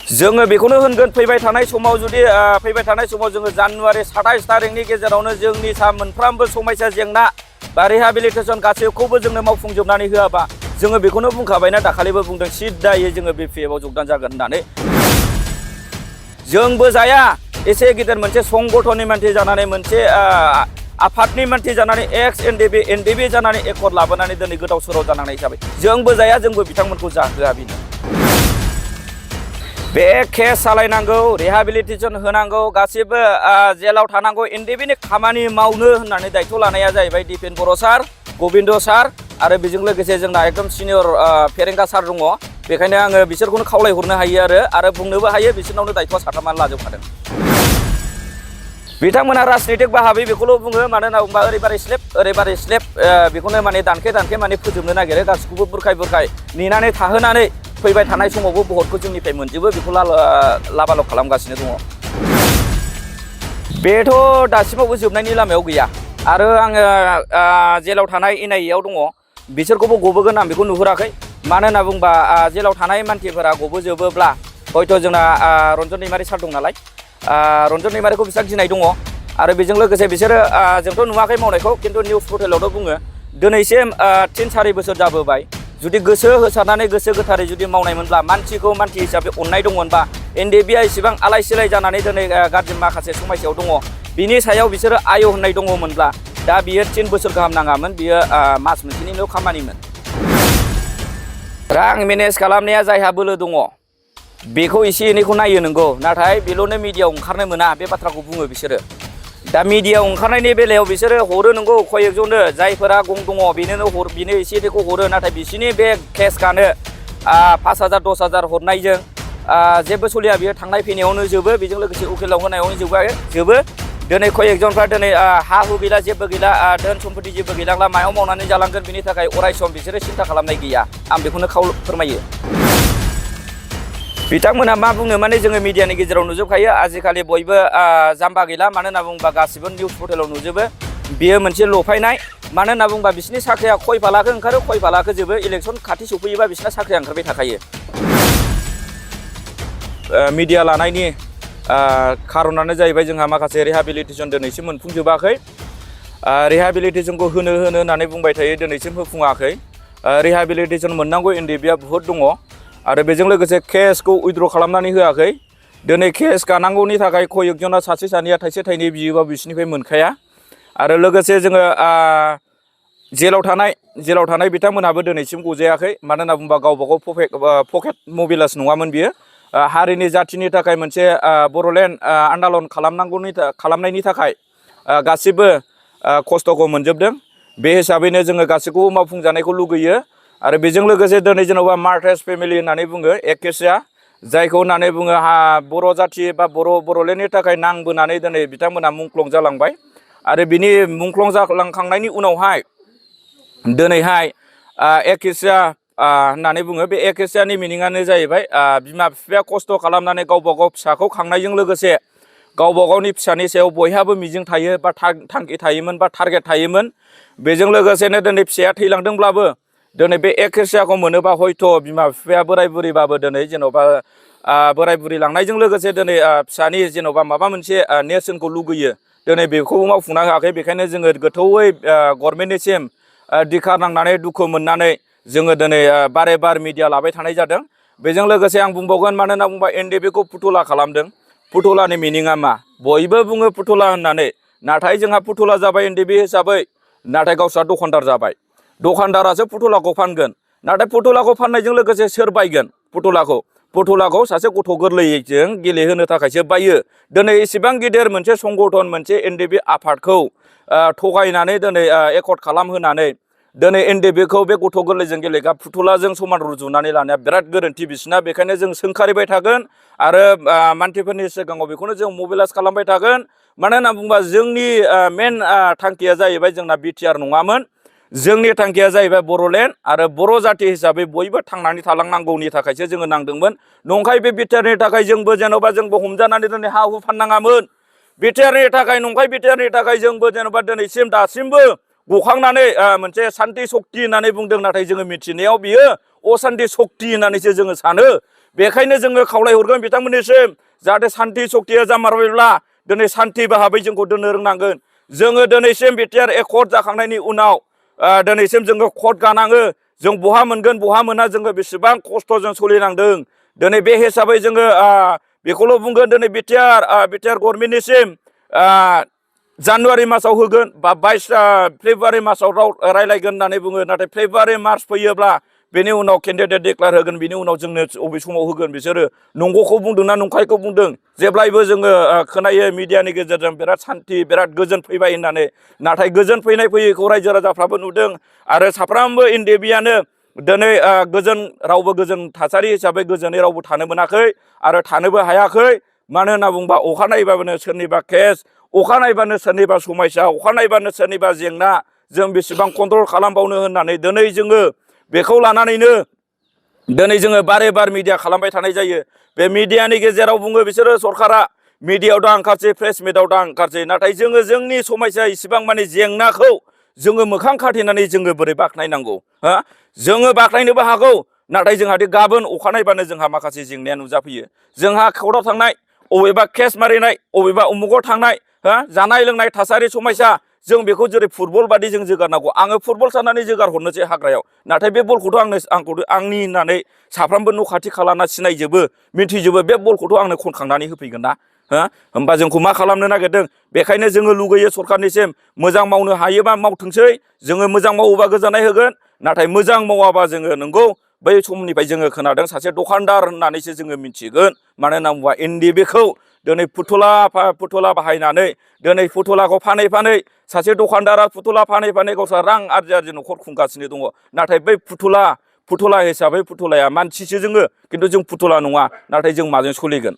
जोङो बेखौनो होनगोन फैबाय थानाय समाव जुदि फैबाय थानाय समाव जोङो जानुवारि 27 तारिखनि गेजेरावनो जोंनि मोनफ्रोमबो समस्या जेंना बा रिहेबिलिटेसन गासैखौबो जोंनो मावफुंजोबनानै होआबा जोङो बेखौनो बुंखाबायना दाखालिबो बुंदों सिद्दायै जोङो BPF आव जगदान जागोन होननानै जोंबो जाया एसे गिदिर मोनसे संगठननि मानसि जानानै मोनसे आफादनि मानसि जानानै एक्स एनडिबि जानानै एकर्ड लाबोनानै दिनै गोदाव सोराव जानांनाय हिसाबै जोंबो जाया जोंबो बिथांमोनखौ जाहोआ बेनो बे केस सालायनांगौ रिहेबिलिटेसन होनांगौ गासिबो जेलाव थानांगौ एनडिबिनि खामानि मावनो होननानै दायथ' लानाया जाहैबाय दिपेन बर' सार गबिन्द सार आरो बेजों लोगोसे जोंना एकदम सिनियर फेरेंगा सार दङ बेखायनो आङो बिसोरखौनो खावलायहरनो हायो आरो बुंनोबो हायो बिसोरनावनो दायथ'आ साथामानो लाजोबखादों बिथांमोना राजनितिक बाहाबै बेखौल' बुङो मानो होनना बुङोबा ओरैबारै स्लेब बेखौनो माने दानखे माने फोजोबनो नागिरो गासिखौबो बुरखाय नेनानै थाहोनानै फैबाय थानाय समावबो भटखौ जोंनिफ्राय मोनजोबो बेखौ लाबाल' खालामगासिनो दङ बेथ' दासिमावबो जोबनायनि लामायाव गैया आरो आङो जेलाव थानाय NIA आव दङ बिसोरखौबो गबोगोन आं बेखौ नुहुराखै मानो होनना बुङोबा जेलाव थानाय मानसिफोरा गबोजोबोब्ला हयथ' जोंना रन्जन दैमारि सार दं नालाय रन्जन दैमारिखौ बिसोर गिनाय दङ आरो बेजों लोगोसे बिसोरो जोंथ' नुवाखै मावनायखौ खिन्थु निउस पर्टेलावथ' बुङो दिनैसिम 3-4 बोसोर जाबोबाय जुदि गोसो होसारनानै गोसो गोथारै जुदि मावनायमोनब्ला मानसिखौ मानसि हिसाबै अननाय दंमोनबा एनडिबिआ इसेबां आलाय सिलाय जानानै दिनै गाज्रि माखासे समस्यायाव दङ बिनि सायाव बिसोरो आय होननाय दङमोनब्ला दा बियो 3 बोसोर गाहाम नाङामोन बियो मास मोनसेनिल' खामानिमोन रां मेनेज खालामनाया जायहा बोलो दङ बेखौ एसे एनैखौ नायो नंगौ नाथाय बेल'नो मिडियायाव ओंखारनो मोना बे बाथ्राखौ बुङो बिसोरो दा मिडियायाव ओंखारनायनि बेलायाव बिसोरो हरो नंगौ कयेकजननो जायफोरा गं दङ बेनो एसे एनैखौ हरो नाथाय बिसोरनि बे केसखौनो 5,000 10,000 हरनायजों जेबो सलिया बियो थांनाय फैनायावनो जोबो बेजों लोगोसे उकिलाव होनायावनो जोबो दिनै कयेकजनफ्रा दिनै हा हु गैला जेबो गैला धोन सम्पति जेबो गैलांला मायाव मावनानै जालांगोन बिनि थाखाय अरायसम बिसोरो सिन्था खालामनाय गैया आं बेखौनो फोरमायो बिथांमोना मा बुङो माने जोङो मिडियानि गेजेराव नुजोबखायो आजिखालि बयबो जाम्बा गैला मानो होनना बुङोबा गासिबो निउस पर्टेलाव नुजोबो बियो मोनसे लफायनाय मानो होनना बुङोबा बिसोरनि साख्रिया खय फालाखो ओंखारो खय फालाखो जोबो इलेक्सन खाथि सफैयोबा बिसोरना साख्रिया ओंखारबाय थाखायो मिडिया लानायनि खारनानो जाहैबाय जोंहा माखासे रिहेबिलिटेसन दिनैसिम मोनफुंजोबाखै रिहेबिलिटेसनखौ होनो होननानै बुंबाय थायो दिनैसिम होफुङाखै रिहेबिलिटेसन मोननांगौ एनडिबिआ बुहुद दङ आरो बेजों लोगोसे केसखौ उइथड्र खालामनानै होआखै दिनै केस गानांगौनि थाखाय कयेकजना सासे सानैया थाइसे थाइनै बियोबा बिसोरनिफ्राय मोनखाया आरो लोगोसे जोङो जेलाव थानाय बिथांमोनहाबो दिनैसिम गजायाखै मानो होनना बुङोबा गावबागाव पकेट मबिलास नङामोन बियो हारिनि जाथिनि थाखाय मोनसे बर'लेण्ड आन्दालन खालामनायनि थाखाय गासिबो खस्थ'खौ मोनजोबदों बे हिसाबैनो जोङो गासैखौबो मावफुंजानायखौ लुगैयो आरो बेजों लोगोसे दिनै जेन'बा मार्टार्स फेमिलि होननानै बुङो एकेसिया जायखौ होननानै बुङो बर' जाथि बा बर'लेण्डनि थाखाय नांबोनानै दिनै बिथांमोना मुंख्लं जालांबाय आरो बिनि मुंख्लं जालांखांनायनि उनावहाय दिनैहाय एकेसिया होननानै बुङो बे एकेसियानि मिनिङानो जाहैबाय बिमा बिफाया खस्थ' खालामनानै गावबा गाव फिसाखौ खांनायजों लोगोसे गावबा गावनि फिसानि सायाव बयहाबो मिजिं थायो बा थांखि थायोमोन बा टारगेट थायोमोन बेजों लोगोसेनो दिनै फिसाया थैलांदोंब्लाबो दिनै बे एकेसियाखौ मोनोबा हयथ' बिमा बिफाया बोराय बुरिबाबो दिनै जेन'बा बोराय बुरि लांनायजों लोगोसे दिनै फिसानि जेन'बा माबा मोनसे नेरसोनखौ लुगैयो दिनै बेखौबो मावफुंनो हायाखै बेखायनो जोङो गोथौयै गभर्नमेन्टनिसिम दिखार नांनानै दुखु मोननानै जोङो दिनै बारे बार मिडिया लाबाय थानाय जादों बेजों लोगोसे आं बुंबावगोन मानो होनना बुंबा एनडिबिखौ फुथुला खालामदों फुथुलानि मिनिङा मा बयबो बुङो फुथुला होननानै नाथाय जोंहा फुथुला जाबाय एनडिबि हिसाबै नाथाय गावस्रा दखानदार जाबाय दखानदारासो फुथुलाखौ फानगोन नाथाय फुथुलाखौ फाननायजों लोगोसे सोर बायगोन फुथुलाखौ सासे गथ' गोरलैजों गेलेहोनो थाखायसो बायो दिनै इसेबां गिदिर मोनसे संगठन मोनसे एनडिबि आफादखौ थगायनानै दिनै एकर्ड खालामहोनानै दिनै एनडिबिखौ बे गथ' गोरलैजों गेलेग्रा फुथुलाजों समान रुजुनानै लानाया बिराद गोरोन्थि बिसिना बेखायनो जों सोंखारिबाय थागोन आरो मानसिफोरनि सिगाङाव बेखौनो जों मबिलाइज खालामबाय थागोन मानो होनना बुङोबा जोंनि मेन थांखिया जाहैबाय जोंना बिटिआर नङामोन जोंनि थांखिया जाहैबाय बर'लेण्ड आरो बर' जाथि हिसाबै बयबो थांनानै थालांनांगौनि थाखायसो जोङो नांदोंमोन नंखाय बे बिटिआरनि थाखाय जोंबो जेन'बा जोंबो हमजानानै दिनै हा हु फाननाङामोन बिटिआरनि थाखाय नंखाय बिटिआरनि थाखाय जोंबो जेन'बा दासिमबो गखांनानै मोनसे सान्ति सक्ति होननानै बुंदों नाथाय जोङो मिथिनायाव बियो असान्ति सक्ति होननानैसो जोङो सानो बेखायनो जोङो खावलायहरगोन बिथांमोननिसिम जाहाथे सान्थि सक्तिया जामारबायब्ला दिनै सान्थि भाबै जोंखौ दोननो रोंनांगोन जोङो दिनैसिम बिटिआर एकर्ड जाखांनायनि उनाव दिनैसिम जोङो कर्ट गानाङो जों बहा मोनगोन बहा मोना जोङो बेसेबां खस्थ'जों सोलिनांदों दिनै बे हिसाबै जोङो बेखौल' बुंगोन दिनै बिटिआर गभर्नमेन्टनिसिम जानुवारि मासाव होगोन बा 22 फेब्रुवारि मासाव रायलायगोन होननानै बुङो नाथाय फेब्रुवारि मार्च फैयोब्ला बेनि उनाव केन्डिडेट डिक्लेयार होगोन बिनि उनाव जोंनो अबे समाव होगोन बिसोरो नंगौखौ बुंदों ना नंखायखौ बुंदों जेब्लायबो जोङो खोनायो मिडियानि गेजेरजों बिराद सान्थि बिराद गोजोन फैबाय होननानै नाथाय गोजोन फैयैखौ रायजो राजाफ्राबो नुदों आरो साफ्रोमबो एनडिएफबिआनो दिनै रावबो गोजोन थासारि हिसाबै गोजोनै रावबो थानो मोनाखै आरो थानोबो हायाखै मानो होनना बुंबा अखा नायबानो सोरनिबा केस अखा नायबानो सोरनिबा समस्या अखा नायबानो सोरनिबा जेंना जों बेसेबां कन्ट्रल खालामबावनो होननानै दिनै जोङो बेखौ लानानैनो दिनै जोङो बारे बार मिडिया खालामबाय थानाय जायो बे मिडियानि गेजेराव बुङो बिसोरो सरकारा मिडियायाव दा ओंखारसै प्रेस मिटआव दा ओंखारसै नाथाय जोङो जोंनि समस्या इसिबां माने जेंनाखौ जोङो मोखां खाथेनानै जोङो बोरै बाख्नायनांगौ हा जोङो बाख्नायनोबो हागौ नाथाय जोंहादि गाबोन अखा नायबानो जोंहा माखासे जेंनाया नुजाफैयो जोंहा कर्टआव थांनाय अबेबा केस मारिनाय अबेबा उमुगाव थांनाय जानाय लोंनाय थासारि समस्या जों बेखौ जेरै फुटबल बादि जों जोगारनांगौ आङो फुटबल साननानै जोगार हरनोसै हाग्रायाव नाथाय बे बलखौथ' आंनि होननानै साफ्रोमबो न' खाथि खालाना सिनायजोबो मिथिजोबो बे बलखौथ' आंनो खनखांनानै होफैगोन ना होमबा जोंखौ मा खालामनो नागिरदों बेखायनो जोङो लुगैयो सरखारनिसिम मोजां मावनो हायोबा मावथोंसै जोङो मोजां मावोबा गोजोननाय होगोन नाथाय मोजां मावाबा जोङो नंगौ बै समनिफ्राय जोङो खोनादों सासे दखानदार होननानैसो जोङो मिथिगोन मानो होनना बुङोबा एनडिएफबिखौ दिनै फुथुला बाहायनानै दिनै फुथुलाखौ फानै सासे दखानदारा फुथुला फानै गावस्रा रां आरजि न'खर खुंगासिनो दङ नाथाय बै फुथुला हिसाबै फुथुलाया मानसिसो जोङो खिन्थु जों फुथुला नङा नाथाय जों माजों सोलिगोन